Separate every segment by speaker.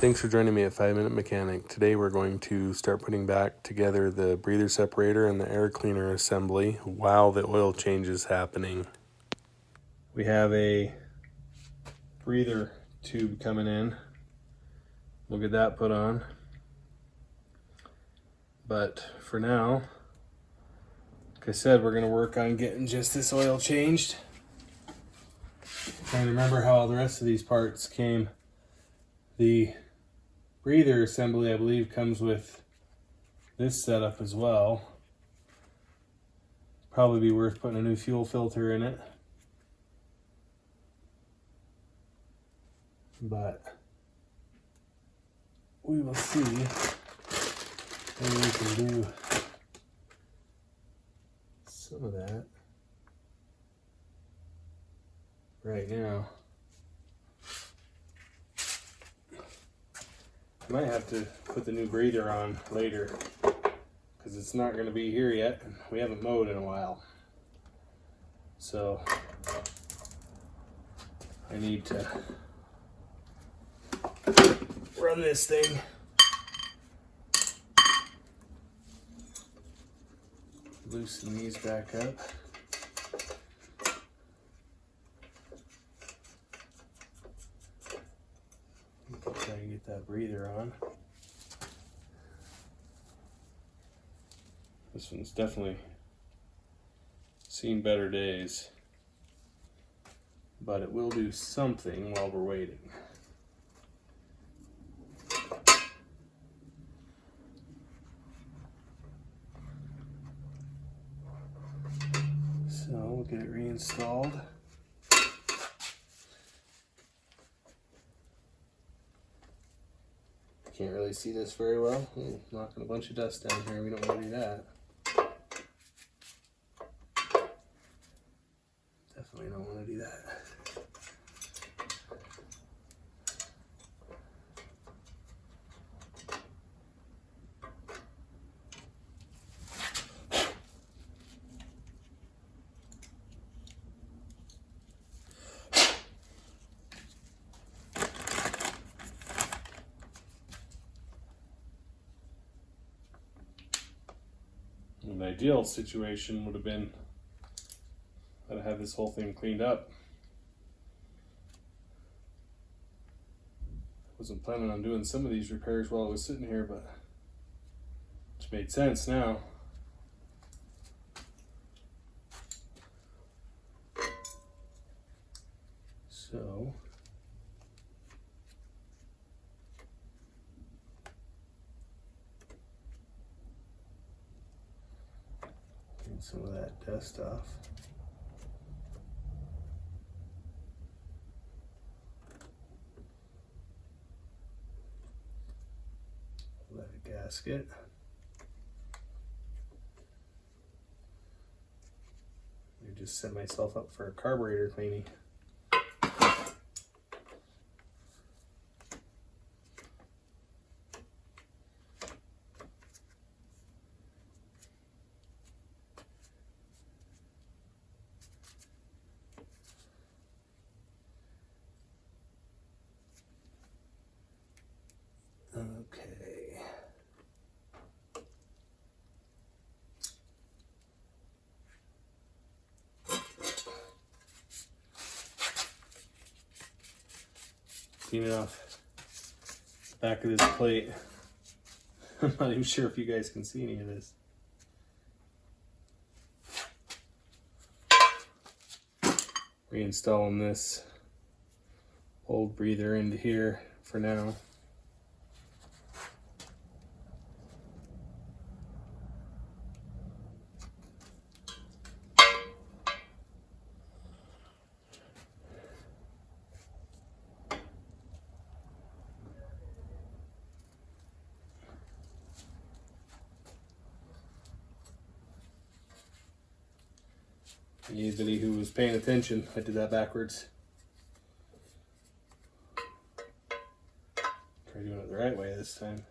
Speaker 1: Thanks for joining me at 5 Minute Mechanic. Today we're going to start putting back together the breather separator and the air cleaner assembly while the oil change is happening. We have a breather tube coming in. We'll get that put on. But for now, like I said, we're going to work on getting just this oil changed. Trying to remember how all the rest of these parts came. The breather assembly, I believe, comes with this setup as well. Probably be worth putting a new fuel filter in it. But we will see what we can do some of that right now. I might have to put the new breather on later because it's not going to be here yet. We haven't mowed in a while. So I need to run this thing. Loosen these back up. Try and get that breather on. This one's definitely seen better days, but it will do something while we're waiting. So we'll get it reinstalled. Can't really see this very well. Ooh, knocking a bunch of dust down here. We don't want to do that. Definitely don't want to do that. An ideal situation would have been that I had this whole thing cleaned up. Wasn't planning on doing some of these repairs while I was sitting here, but it made sense now. So get some of that dust off. Let a gasket. I just set myself up for a carburetor cleaning. Okay. Cleaning off the back of this plate. I'm not even sure if you guys can see any of this. Reinstalling this old breather into here for now. Anybody who was paying attention, I did that backwards. Try doing it the right way this time.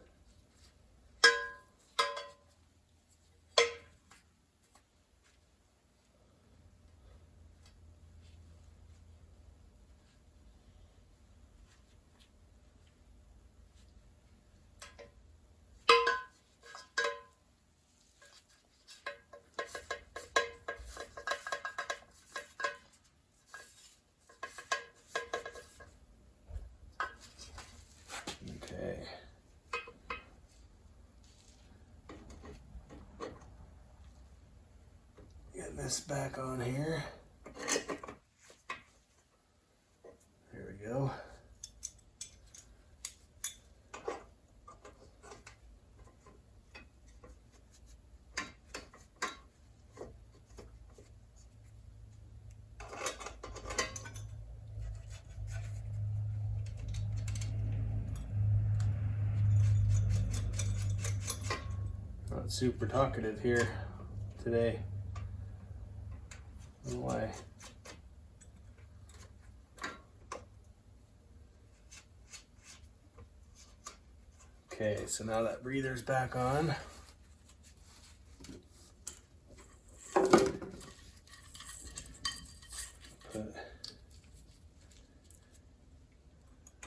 Speaker 1: this back on here. There we go. Not super talkative here today. I don't know why. Okay, so now that breather's back on.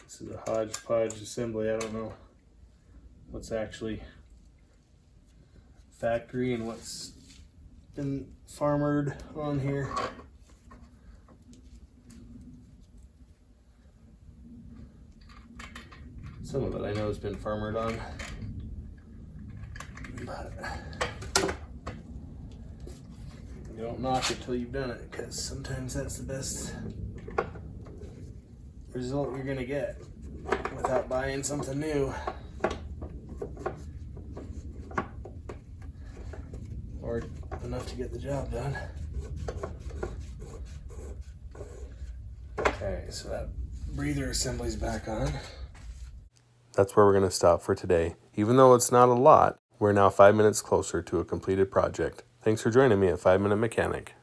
Speaker 1: This is a hodgepodge assembly. I don't know what's actually factory and what's been farmered on here. Some of it I know has been farmered on, but you don't knock it till you've done it, because sometimes that's the best result you're gonna get without buying something new. Or enough to get the job done. Okay, so that breather assembly's back on. That's where we're going to stop for today. Even though it's not a lot, we're now 5 minutes closer to a completed project. Thanks for joining me at 5 Minute Mechanic.